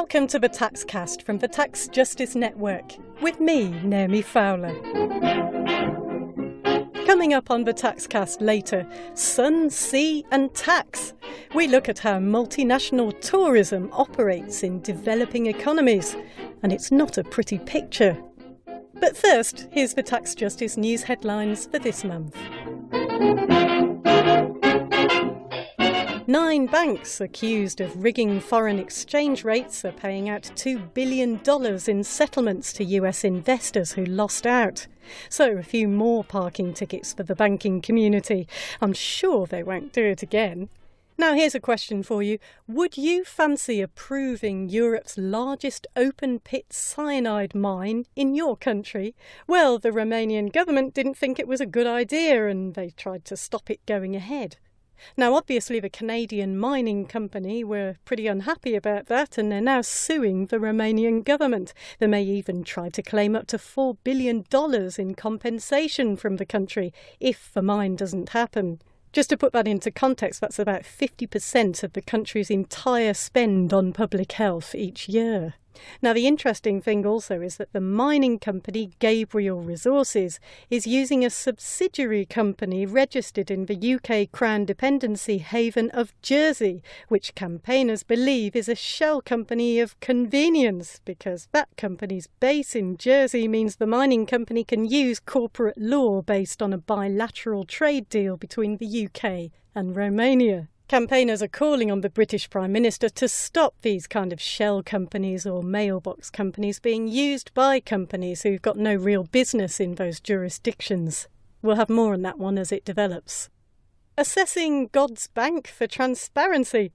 Welcome to the Taxcast from the Tax Justice Network, with me, Naomi Fowler. Coming up on the Taxcast later, sun, sea and tax. We look at how multinational tourism operates in developing economies, and it's not a pretty picture. But first, here's the Tax Justice news headlines for this month. 9 banks accused of rigging foreign exchange rates are paying out $2 billion in settlements to US investors who lost out. So a few more parking tickets for the banking community. I'm sure they won't do it again. Now here's a question for you. Would you fancy approving Europe's largest open-pit cyanide mine in your country? Well, the Romanian government didn't think it was a good idea and they tried to stop it going ahead. Now, obviously, the Canadian mining company were pretty unhappy about that and they're now suing the Romanian government. They may even try to claim up to $4 billion in compensation from the country if the mine doesn't happen. Just to put that into context, that's about 50% of the country's entire spend on public health each year. Now, the interesting thing also is that the mining company Gabriel Resources is using a subsidiary company registered in the UK Crown dependency haven of Jersey, which campaigners believe is a shell company of convenience, because that company's base in Jersey means the mining company can use corporate law based on a bilateral trade deal between the UK and Romania. Campaigners are calling on the British Prime Minister to stop these kind of shell companies or mailbox companies being used by companies who've got no real business in those jurisdictions. We'll have more on that one as it develops. Assessing God's bank for transparency.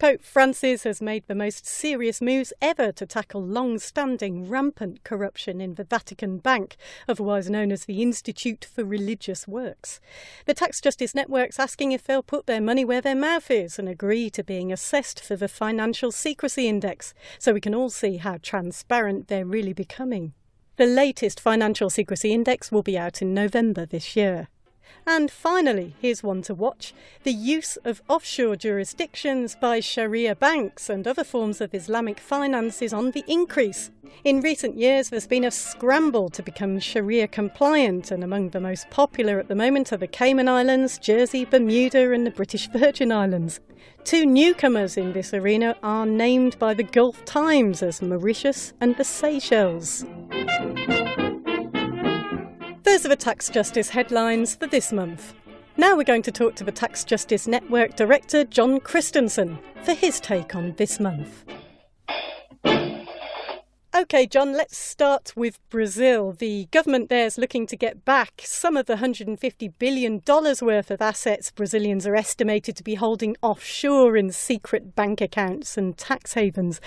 Pope Francis has made the most serious moves ever to tackle long-standing rampant corruption in the Vatican Bank, otherwise known as the Institute for Religious Works. The Tax Justice Network's asking if they'll put their money where their mouth is and agree to being assessed for the Financial Secrecy Index, so we can all see how transparent they're really becoming. The latest Financial Secrecy Index will be out in November this year. And finally, here's one to watch. The use of offshore jurisdictions by Sharia banks and other forms of Islamic finance is on the increase. In recent years, there's been a scramble to become Sharia compliant, and among the most popular at the moment are the Cayman Islands, Jersey, Bermuda and the British Virgin Islands. 2 newcomers in this arena are named by the Gulf Times as Mauritius and the Seychelles. Those are the Tax Justice headlines for this month. Now we're going to talk to the Tax Justice Network Director, John Christensen, for his take on this month. OK, John, let's start with Brazil. The government there is looking to get back some of the $150 billion worth of assets Brazilians are estimated to be holding offshore in secret bank accounts and tax havens.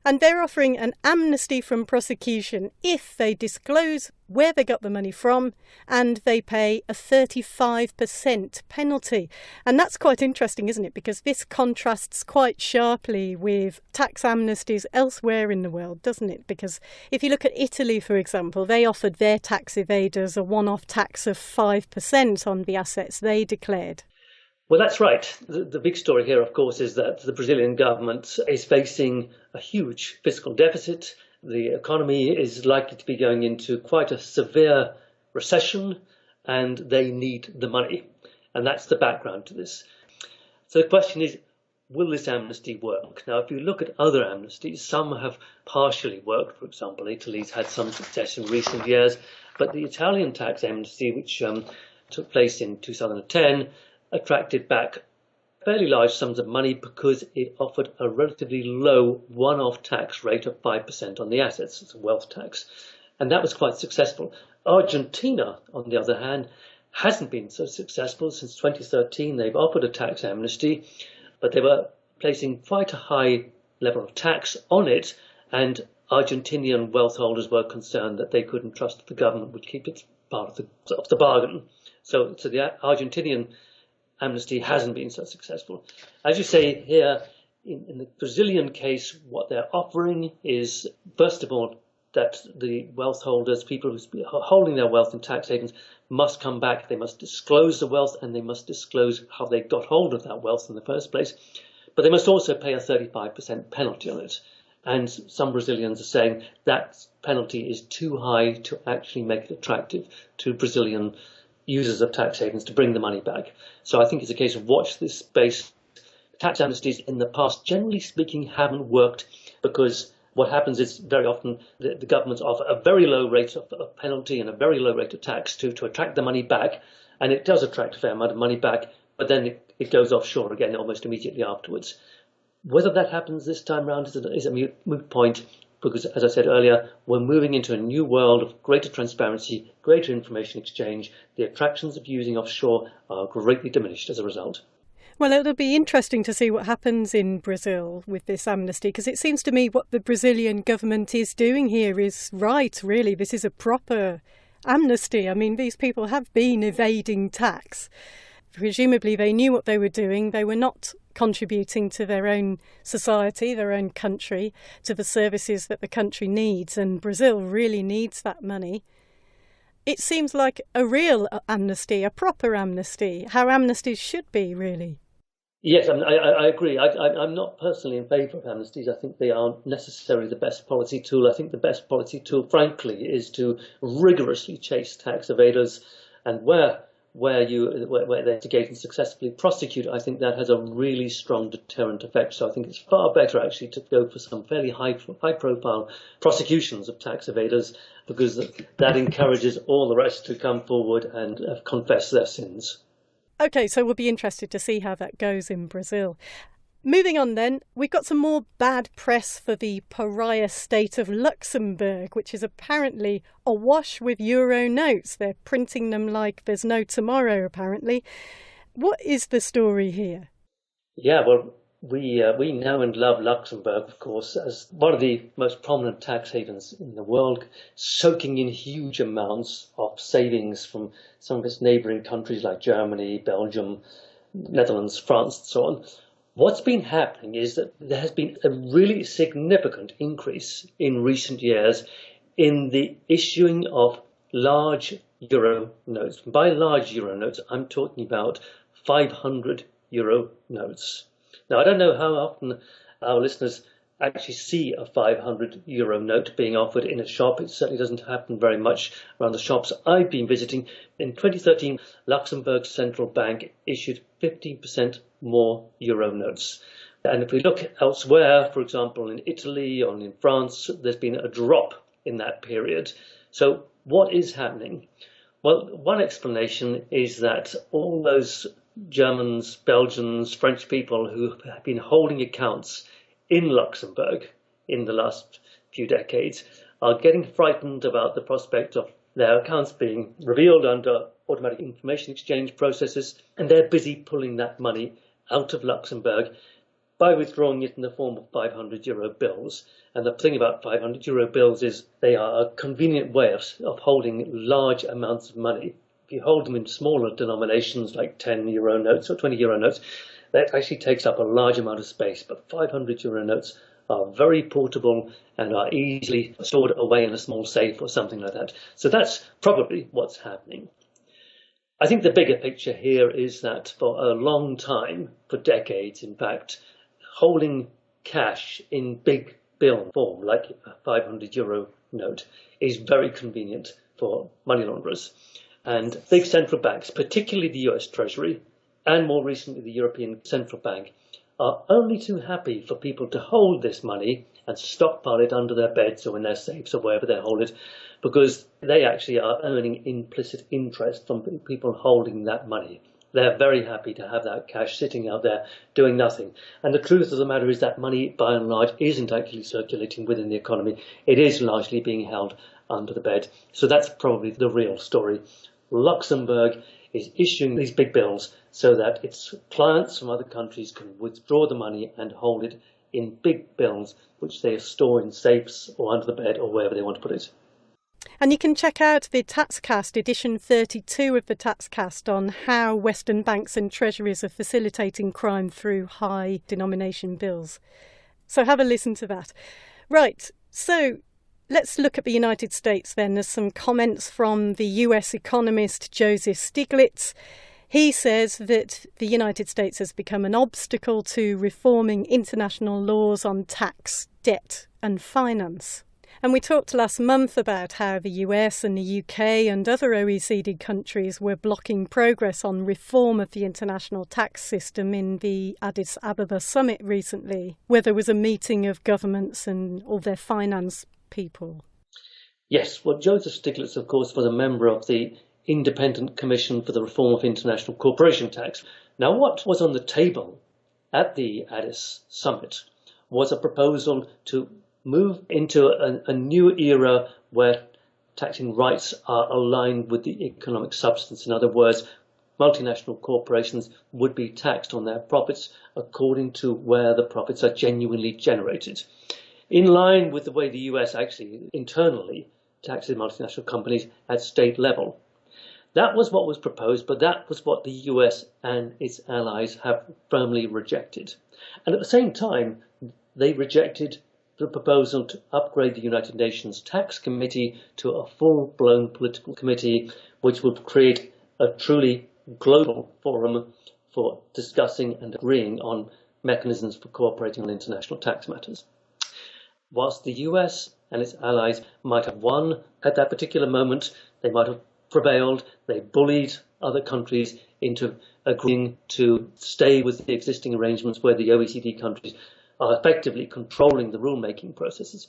And they're offering an amnesty from prosecution if they disclose where they got the money from and they pay a 35% penalty. And that's quite interesting, isn't it? Because this contrasts quite sharply with tax amnesties elsewhere in the world, doesn't it? Because if you look at Italy, for example, they offered their tax evaders a one-off tax of 5% on the assets they declared. Well, that's right. The big story here, of course, is that the Brazilian government is facing a huge fiscal deficit. The economy is likely to be going into quite a severe recession, and they need the money. And that's the background to this. So the question is, will this amnesty work? Now, if you look at other amnesties, some have partially worked. For example, Italy's had some success in recent years. But the Italian tax amnesty, which took place in 2010, attracted back fairly large sums of money because it offered a relatively low one-off tax rate of 5% on the assets. It's a wealth tax. And that was quite successful. Argentina, on the other hand, hasn't been so successful. Since 2013, they've offered a tax amnesty, but they were placing quite a high level of tax on it, and Argentinian wealth holders were concerned that they couldn't trust that the government would keep its part of the bargain. So the Argentinian amnesty hasn't been so successful. As you say here, in the Brazilian case, what they're offering is, first of all, that the wealth holders, people who are holding their wealth in tax havens, must come back. They must disclose the wealth and they must disclose how they got hold of that wealth in the first place. But they must also pay a 35% penalty on it. And some Brazilians are saying that penalty is too high to actually make it attractive to Brazilian users of tax havens to bring the money back. So I think it's a case of watch this space. Tax amnesties in the past, generally speaking, haven't worked because what happens is very often the governments offer a very low rate of penalty and a very low rate of tax to attract the money back. And it does attract a fair amount of money back, but then it goes offshore again almost immediately afterwards. Whether that happens this time round is a moot point because, as I said earlier, we're moving into a new world of greater transparency, greater information exchange. The attractions of using offshore are greatly diminished as a result. Well, it'll be interesting to see what happens in Brazil with this amnesty, because it seems to me what the Brazilian government is doing here is right, really. This is a proper amnesty. I mean, these people have been evading tax. Presumably they knew what they were doing. They were not contributing to their own society, their own country, to the services that the country needs. And Brazil really needs that money. It seems like a real amnesty, a proper amnesty, how amnesties should be, really. Yes, I agree. I'm not personally in favour of amnesties. I think they aren't necessarily the best policy tool. I think the best policy tool, frankly, is to rigorously chase tax evaders, and where they investigate and successfully prosecute, I think that has a really strong deterrent effect. So I think it's far better actually to go for some fairly high-profile prosecutions of tax evaders, because that encourages all the rest to come forward and confess their sins. OK, so we'll be interested to see how that goes in Brazil. Moving on then, we've got some more bad press for the pariah state of Luxembourg, which is apparently awash with euro notes. They're printing them like there's no tomorrow, apparently. What is the story here? Yeah, well, we know and love Luxembourg, of course, as one of the most prominent tax havens in the world, soaking in huge amounts of savings from some of its neighbouring countries like Germany, Belgium, Netherlands, France, and so on. What's been happening is that there has been a really significant increase in recent years in the issuing of large euro notes. By large euro notes, I'm talking about 500 euro notes. Now, I don't know how often our listeners actually see a 500 euro note being offered in a shop. It certainly doesn't happen very much around the shops I've been visiting. In 2013, Luxembourg's central bank issued 15% more euro notes. And if we look elsewhere, for example, in Italy or in France, there's been a drop in that period. So what is happening? Well, one explanation is that all those Germans, Belgians, French people who have been holding accounts in Luxembourg in the last few decades are getting frightened about the prospect of their accounts being revealed under automatic information exchange processes, and they're busy pulling that money out of Luxembourg by withdrawing it in the form of 500 euro bills. And the thing about 500 euro bills is they are a convenient way of holding large amounts of money. If you hold them in smaller denominations like 10 euro notes or 20 euro notes, that actually takes up a large amount of space. But 500 euro notes are very portable and are easily stored away in a small safe or something like that. So that's probably what's happening. I think the bigger picture here is that for a long time, for decades in fact, holding cash in big bill form, like a 500 euro note, is very convenient for money launderers. And big central banks, particularly the US Treasury, and more recently the European Central Bank, are only too happy for people to hold this money and stockpile it under their beds or in their safes or wherever they hold it, because they actually are earning implicit interest from people holding that money. They're very happy to have that cash sitting out there doing nothing. And the truth of the matter is that money, by and large, isn't actually circulating within the economy. It is largely being held under the bed. So that's probably the real story. Luxembourg is issuing these big bills so that its clients from other countries can withdraw the money and hold it in big bills, which they store in safes or under the bed or wherever they want to put it. And you can check out the Taxcast, edition 32 of the Taxcast, on how Western banks and treasuries are facilitating crime through high denomination bills. So have a listen to that. Right, so let's look at the United States then. There's some comments from the US economist Joseph Stiglitz. He says that the United States has become an obstacle to reforming international laws on tax, debt and finance. And we talked last month about how the US and the UK and other OECD countries were blocking progress on reform of the international tax system in the Addis Ababa summit recently, where there was a meeting of governments and all their finance people. Yes, well, Joseph Stiglitz, of course, was a member of the Independent Commission for the Reform of International Corporation Tax. Now, what was on the table at the Addis summit was a proposal to move into a new era where taxing rights are aligned with the economic substance. In other words, multinational corporations would be taxed on their profits according to where the profits are genuinely generated. In line with the way the US actually internally taxes multinational companies at state level. That was what was proposed, but that was what the US and its allies have firmly rejected. And at the same time, they rejected the proposal to upgrade the United Nations Tax Committee to a full-blown political committee, which would create a truly global forum for discussing and agreeing on mechanisms for cooperating on international tax matters. Whilst the US and its allies might have won at that particular moment, they might have prevailed, they bullied other countries into agreeing to stay with the existing arrangements where the OECD countries are effectively controlling the rulemaking processes.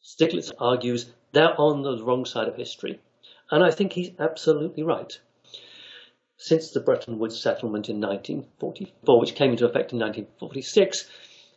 Stiglitz argues they're on the wrong side of history. And I think he's absolutely right. Since the Bretton Woods settlement in 1944, which came into effect in 1946,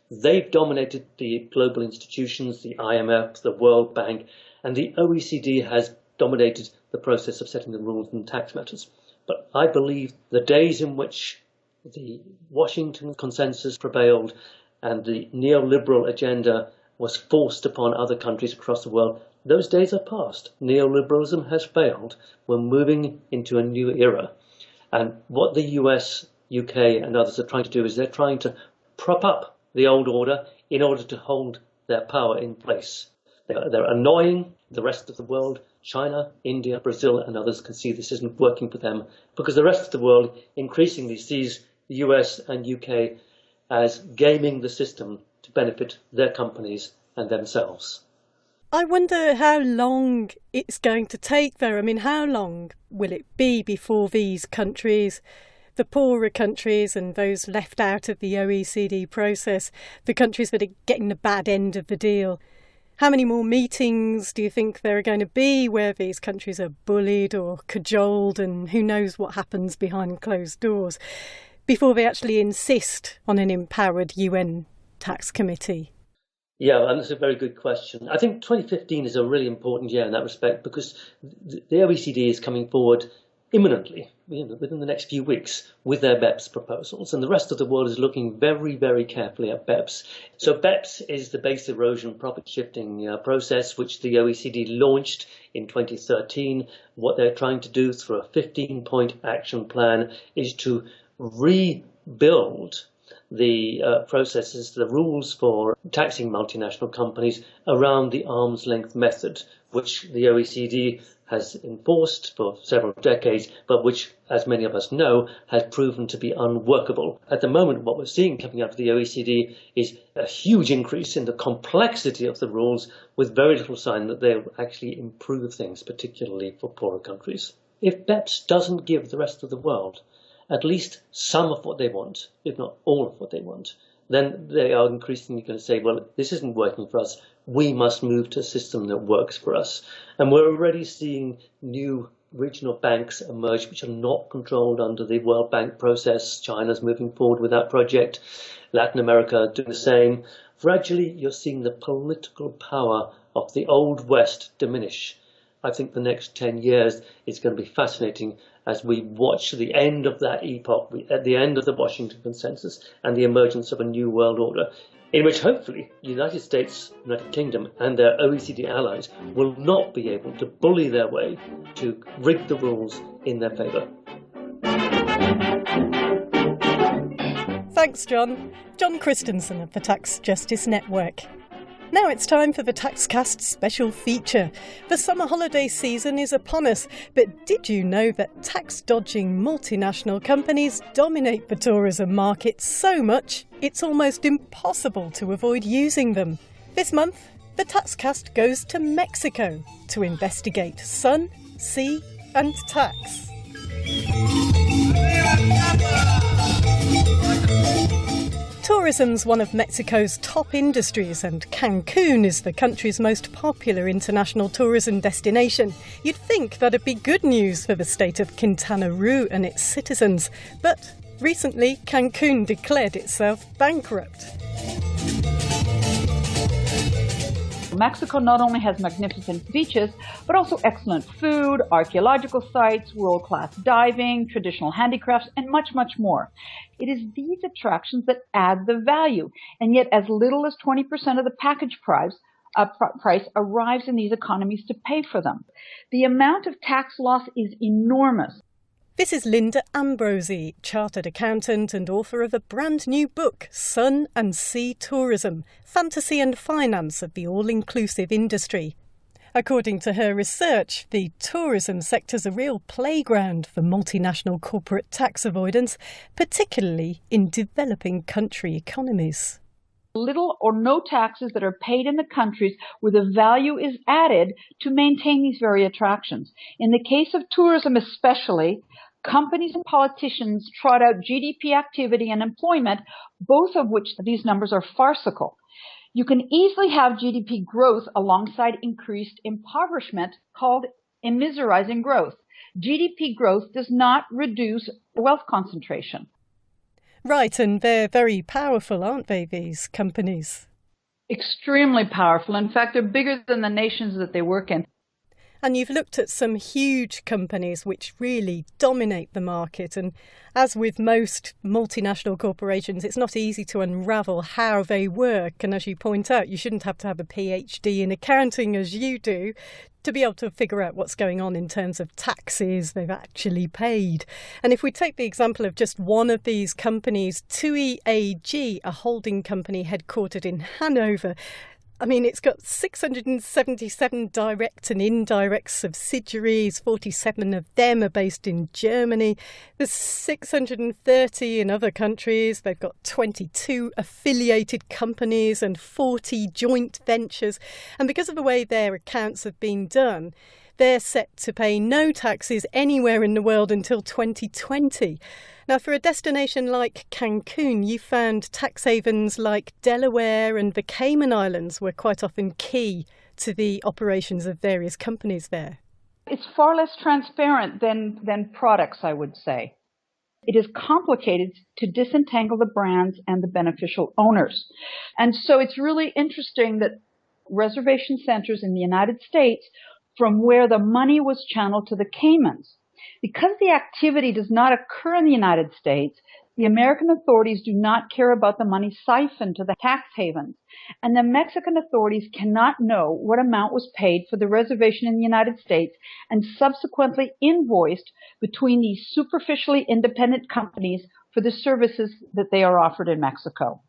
they've dominated the global institutions, the IMF, the World Bank, and the OECD has dominated the process of setting the rules in tax matters. But I believe the days in which the Washington consensus prevailed and the neoliberal agenda was forced upon other countries across the world, those days are past. Neoliberalism has failed. We're moving into a new era. And what the US, UK and others are trying to do is they're trying to prop up the old order in order to hold their power in place. They're annoying the rest of the world. China, India, Brazil and others can see this isn't working for them because the rest of the world increasingly sees the US and UK as gaming the system to benefit their companies and themselves. I wonder how long it's going to take, though. I mean, how long will it be before these countries, the poorer countries and those left out of the OECD process, the countries that are getting the bad end of the deal, how many more meetings do you think there are going to be where these countries are bullied or cajoled and who knows what happens behind closed doors before they actually insist on an empowered UN tax committee? Yeah, and that's a very good question. I think 2015 is a really important year in that respect because the OECD is coming forward imminently, within the next few weeks, with their BEPS proposals. And the rest of the world is looking very, very carefully at BEPS. So BEPS is the base erosion profit shifting process, which the OECD launched in 2013. What they're trying to do through a 15-point action plan is to rebuild the processes, the rules for taxing multinational companies around the arm's length method, which the OECD has enforced for several decades, but which, as many of us know, has proven to be unworkable. At the moment, what we're seeing coming out of the OECD is a huge increase in the complexity of the rules with very little sign that they'll actually improve things, particularly for poorer countries. If BEPS doesn't give the rest of the world at least some of what they want, if not all of what they want, then they are increasingly going to say, well, this isn't working for us. We must move to a system that works for us. And we're already seeing new regional banks emerge which are not controlled under the World Bank process. China's moving forward with that project. Latin America doing the same. Gradually, you're seeing the political power of the Old West diminish. I think the next 10 years is going to be fascinating as we watch the end of that epoch, at the end of the Washington Consensus and the emergence of a new world order, in which hopefully the United States, United Kingdom and their OECD allies will not be able to bully their way to rig the rules in their favour. Thanks, John. John Christensen of the Tax Justice Network. Now it's time for the TaxCast special feature. The summer holiday season is upon us, but did you know that tax-dodging multinational companies dominate the tourism market so much it's almost impossible to avoid using them? This month, the TaxCast goes to Mexico to investigate sun, sea and tax. Tourism's one of Mexico's top industries, and Cancun is the country's most popular international tourism destination. You'd think that'd be good news for the state of Quintana Roo and its citizens, but recently Cancun declared itself bankrupt. Mexico not only has magnificent beaches, but also excellent food, archaeological sites, world-class diving, traditional handicrafts, and much, much more. It is these attractions that add the value, and yet as little as 20% of the package price arrives in these economies to pay for them. The amount of tax loss is enormous. This is Linda Ambrosi, chartered accountant and author of a brand new book, Sun and Sea Tourism, Fantasy and Finance of the All-Inclusive Industry. According to her research, the tourism sector's a real playground for multinational corporate tax avoidance, particularly in developing country economies. Little or no taxes that are paid in the countries where the value is added to maintain these very attractions. In the case of tourism especially, companies and politicians trot out GDP activity and employment, both of which these numbers are farcical. You can easily have GDP growth alongside increased impoverishment, called immiserizing growth. GDP growth does not reduce wealth concentration. Right, and they're very powerful, aren't they, these companies? Extremely powerful. In fact, they're bigger than the nations that they work in. And you've looked at some huge companies which really dominate the market. And as with most multinational corporations, it's not easy to unravel how they work. And as you point out, you shouldn't have to have a PhD in accounting as you do to be able to figure out what's going on in terms of taxes they've actually paid. And if we take the example of just one of these companies, TUI AG, a holding company headquartered in Hanover, I mean, it's got 677 direct and indirect subsidiaries. 47 of them are based in Germany. There's 630 in other countries. They've got 22 affiliated companies and 40 joint ventures. And because of the way their accounts have been done, they're set to pay no taxes anywhere in the world until 2020. Now, for a destination like Cancun, you found tax havens like Delaware and the Cayman Islands were quite often key to the operations of various companies there. It's far less transparent than products, I would say. It is complicated to disentangle the brands and the beneficial owners. And so it's really interesting that reservation centers in the United States, from where the money was channeled to the Caymans. Because the activity does not occur in the United States, the American authorities do not care about the money siphoned to the tax havens, and the Mexican authorities cannot know what amount was paid for the reservation in the United States and subsequently invoiced between these superficially independent companies for the services that they are offered in Mexico.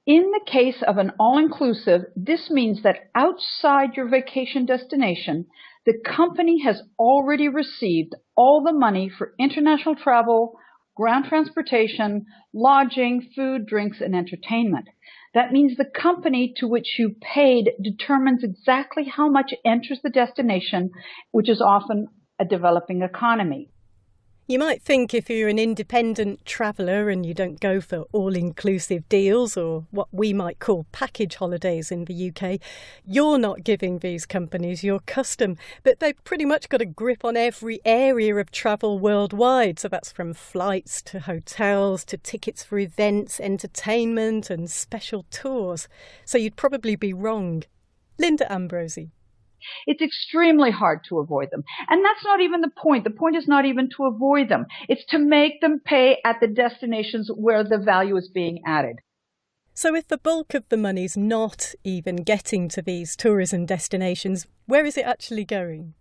In the case of an all-inclusive, this means that outside your vacation destination, the company has already received all the money for international travel, ground transportation, lodging, food, drinks, and entertainment. That means the company to which you paid determines exactly how much enters the destination, which is often a developing economy. You might think if you're an independent traveller and you don't go for all-inclusive deals or what we might call package holidays in the UK, you're not giving these companies your custom. But they've pretty much got a grip on every area of travel worldwide. So that's from flights to hotels to tickets for events, entertainment and special tours. So you'd probably be wrong. Linda Ambrosi. It's extremely hard to avoid them. And that's not even the point. The point is not even to avoid them. It's to make them pay at the destinations where the value is being added. So if the bulk of the money's not even getting to these tourism destinations, where is it actually going?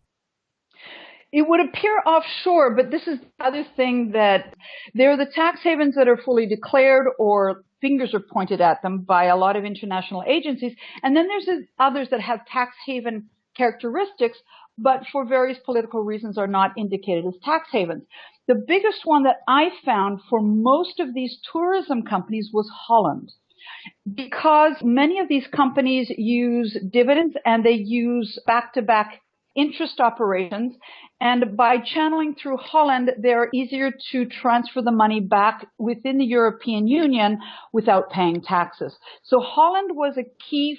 It would appear offshore, but this is the other thing, that there are the tax havens that are fully declared or fingers are pointed at them by a lot of international agencies. And then there's others that have tax haven characteristics, but for various political reasons are not indicated as tax havens. The biggest one that I found for most of these tourism companies was Holland, because many of these companies use dividends and they use back-to-back interest operations. And by channeling through Holland, they're easier to transfer the money back within the European Union without paying taxes. So Holland was a key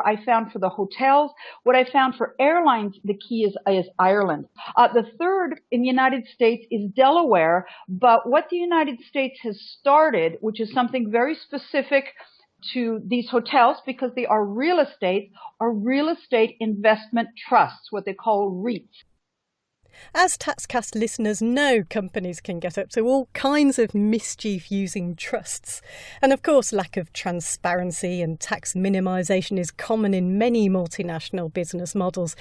I found for the hotels. What I found for airlines, the key is Ireland. The third in the United States is Delaware. But what the United States has started, which is something very specific to these hotels because they are real estate investment trusts, what they call REITs. As TaxCast listeners know, companies can get up to all kinds of mischief using trusts. And of course, lack of transparency and tax minimisation is common in many multinational business models.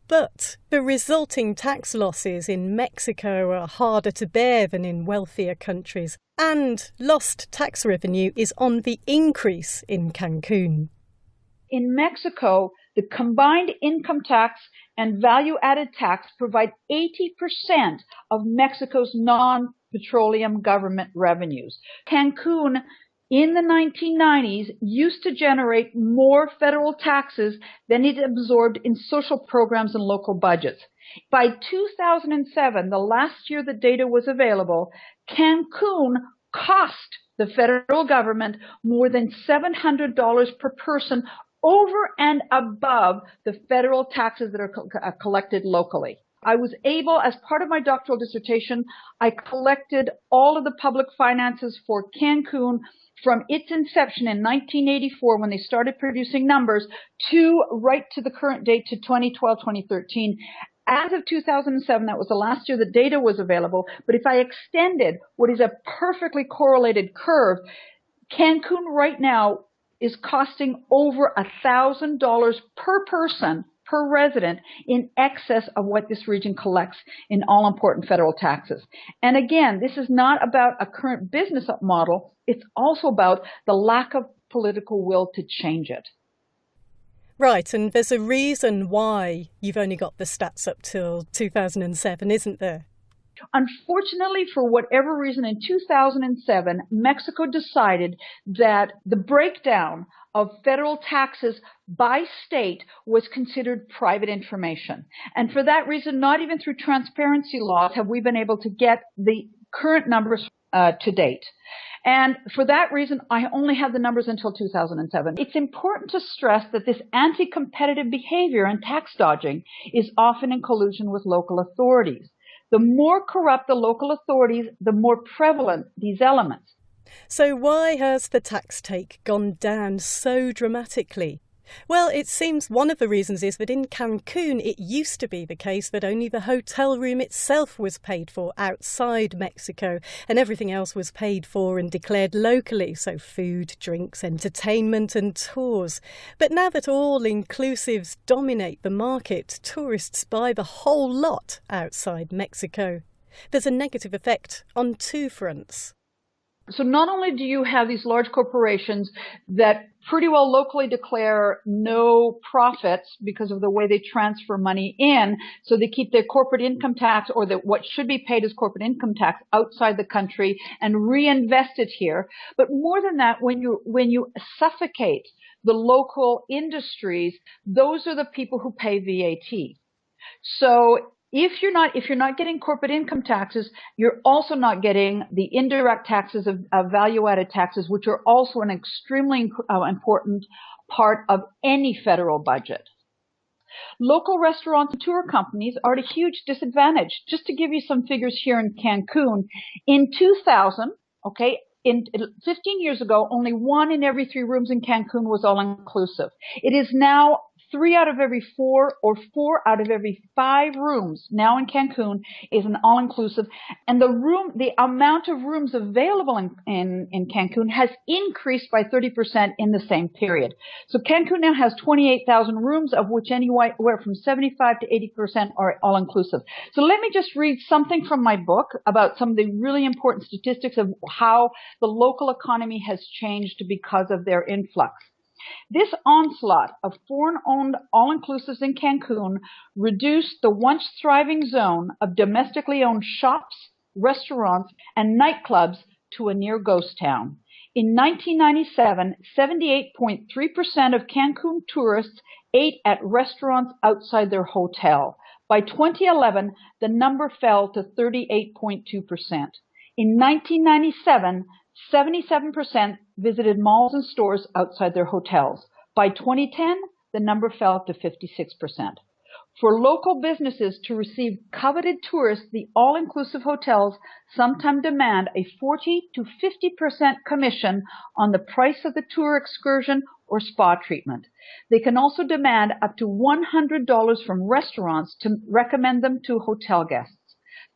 But the resulting tax losses in Mexico are harder to bear than in wealthier countries. And lost tax revenue is on the increase in Cancun. In Mexico, the combined income tax and value-added tax provide 80% of Mexico's non-petroleum government revenues. Cancun, in the 1990s, used to generate more federal taxes than it absorbed in social programs and local budgets. By 2007, the last year the data was available, Cancun cost the federal government more than $700 per person over and above the federal taxes that are collected locally. I was able, as part of my doctoral dissertation, I collected all of the public finances for Cancun from its inception in 1984 when they started producing numbers right to the current date to 2012, 2013. As of 2007, that was the last year the data was available. But if I extended what is a perfectly correlated curve, Cancun right now is costing over $1,000 per person, per resident, in excess of what this region collects in all important federal taxes. And again, this is not about a current business model. It's also about the lack of political will to change it. Right, and there's a reason why you've only got the stats up till 2007, isn't there? Unfortunately, for whatever reason, in 2007, Mexico decided that the breakdown of federal taxes by state was considered private information. And for that reason, not even through transparency laws have we been able to get the current numbers to date. And for that reason, I only have the numbers until 2007. It's important to stress that this anti-competitive behavior and tax dodging is often in collusion with local authorities. The more corrupt the local authorities, the more prevalent these elements. So why has the tax take gone down so dramatically? Well, it seems one of the reasons is that in Cancun it used to be the case that only the hotel room itself was paid for outside Mexico and everything else was paid for and declared locally, so food, drinks, entertainment and tours. But now that all-inclusives dominate the market, tourists buy the whole lot outside Mexico. There's a negative effect on two fronts. So not only do you have these large corporations that pretty well locally declare no profits because of the way they transfer money in, so they keep their corporate income tax or what should be paid as corporate income tax outside the country and reinvest it here. But more than that, when you suffocate the local industries, those are the people who pay VAT. So if you're not getting corporate income taxes, you're also not getting the indirect taxes of value-added taxes, which are also an extremely important part of any federal budget. Local restaurants and tour companies are at a huge disadvantage. Just to give you some figures here in Cancun, in 2000, in 15 years ago, only 1 in every 3 rooms in Cancun was all-inclusive. It is now 3 out of every 4 or 4 out of every 5 rooms now in Cancun is an all-inclusive. And the amount of rooms available in Cancun has increased by 30% in the same period. So Cancun now has 28,000 rooms, of which anywhere from 75 to 80% are all-inclusive. So let me just read something from my book about some of the really important statistics of how the local economy has changed because of their influx. This onslaught of foreign-owned all-inclusives in Cancun reduced the once thriving zone of domestically owned shops, restaurants, and nightclubs to a near ghost town. In 1997, 78.3% of Cancun tourists ate at restaurants outside their hotel. By 2011, the number fell to 38.2%. In 1997, 77% visited malls and stores outside their hotels. By 2010, the number fell to 56%. For local businesses to receive coveted tourists, the all-inclusive hotels sometimes demand a 40 to 50% commission on the price of the tour excursion or spa treatment. They can also demand up to $100 from restaurants to recommend them to hotel guests.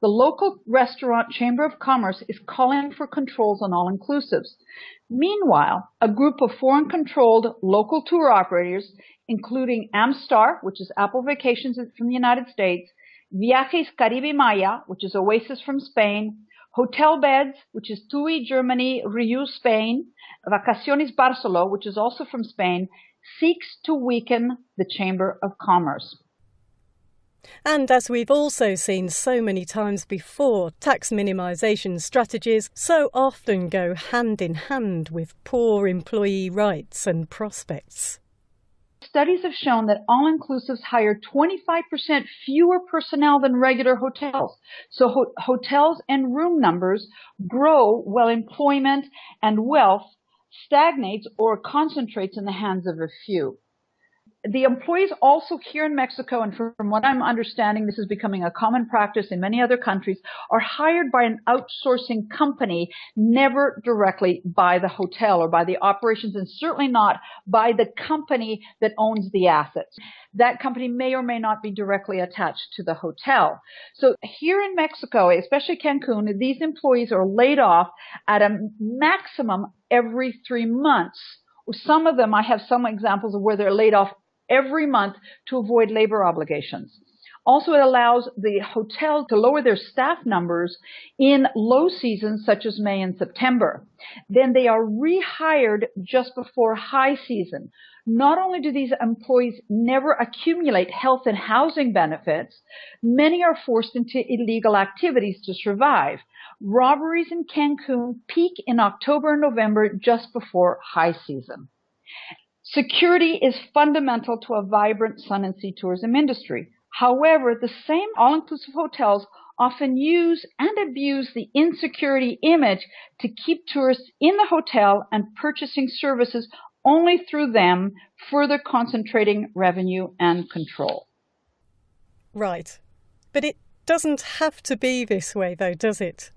The local restaurant Chamber of Commerce is calling for controls on all-inclusives. Meanwhile, a group of foreign-controlled local tour operators, including Amstar, which is Apple Vacations from the United States, Viajes Caribe Maya, which is Oasis from Spain, Hotel Beds, which is TUI Germany, Riu Spain, Vacaciones Barceló, which is also from Spain, seeks to weaken the Chamber of Commerce. And as we've also seen so many times before, tax minimisation strategies so often go hand in hand with poor employee rights and prospects. Studies have shown that all-inclusives hire 25% fewer personnel than regular hotels. So hotels and room numbers grow while employment and wealth stagnates or concentrates in the hands of a few. The employees also here in Mexico, and from what I'm understanding, this is becoming a common practice in many other countries, are hired by an outsourcing company, never directly by the hotel or by the operations, and certainly not by the company that owns the assets. That company may or may not be directly attached to the hotel. So here in Mexico, especially Cancun, these employees are laid off at a maximum every 3 months. Some of them, I have some examples of where they're laid off every month to avoid labor obligations. Also, it allows the hotel to lower their staff numbers in low seasons such as May and September. Then they are rehired just before high season. Not only do these employees never accumulate health and housing benefits, many are forced into illegal activities to survive. Robberies in Cancun peak in October and November just before high season. Security is fundamental to a vibrant sun and sea tourism industry. However, the same all-inclusive hotels often use and abuse the insecurity image to keep tourists in the hotel and purchasing services only through them, further concentrating revenue and control. Right. But it doesn't have to be this way, though, does it?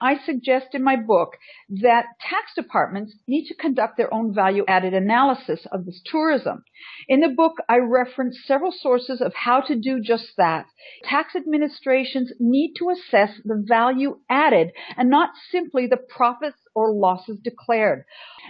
I suggest in my book that tax departments need to conduct their own value-added analysis of this tourism. In the book, I reference several sources of how to do just that. Tax administrations need to assess the value added and not simply the profits or losses declared,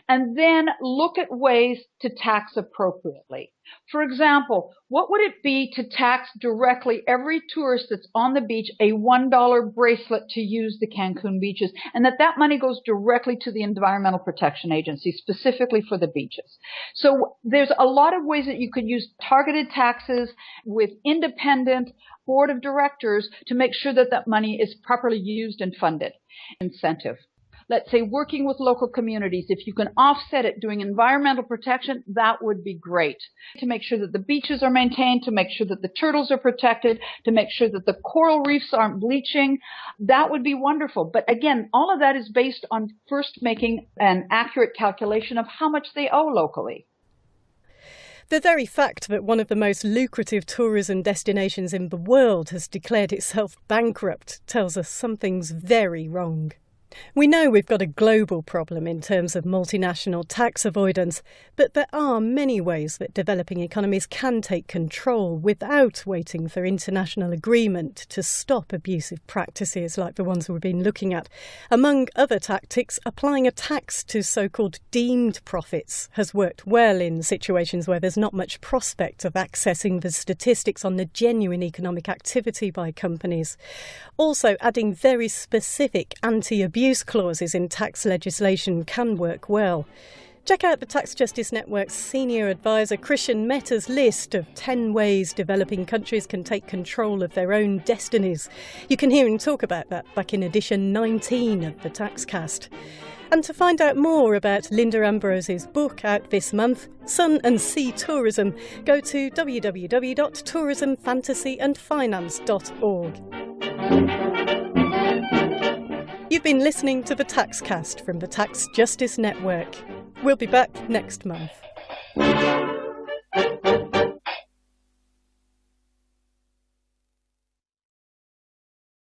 and then look at ways to tax appropriately. For example, what would it be to tax directly every tourist that's on the beach a $1 bracelet to use the Cancun beaches, and that money goes directly to the Environmental Protection Agency, specifically for the beaches? So there's a lot of ways that you could use targeted taxes with independent board of directors to make sure that money is properly used and funded. Incentive. Let's say working with local communities. If you can offset it doing environmental protection, that would be great. To make sure that the beaches are maintained, to make sure that the turtles are protected, to make sure that the coral reefs aren't bleaching, that would be wonderful. But again, all of that is based on first making an accurate calculation of how much they owe locally. The very fact that one of the most lucrative tourism destinations in the world has declared itself bankrupt tells us something's very wrong. We know we've got a global problem in terms of multinational tax avoidance, but there are many ways that developing economies can take control without waiting for international agreement to stop abusive practices like the ones we've been looking at. Among other tactics, applying a tax to so-called deemed profits has worked well in situations where there's not much prospect of accessing the statistics on the genuine economic activity by companies. Also, adding very specific anti-abuse clauses in tax legislation can work well. Check out the Tax Justice Network's senior advisor Christian Mehta's list of 10 ways developing countries can take control of their own destinies. You can hear him talk about that back in edition 19 of the Taxcast. And to find out more about Linda Ambrose's book out this month, Sun and Sea Tourism, go to www.tourismfantasyandfinance.org. You've been listening to the Taxcast from the Tax Justice Network. We'll be back next month.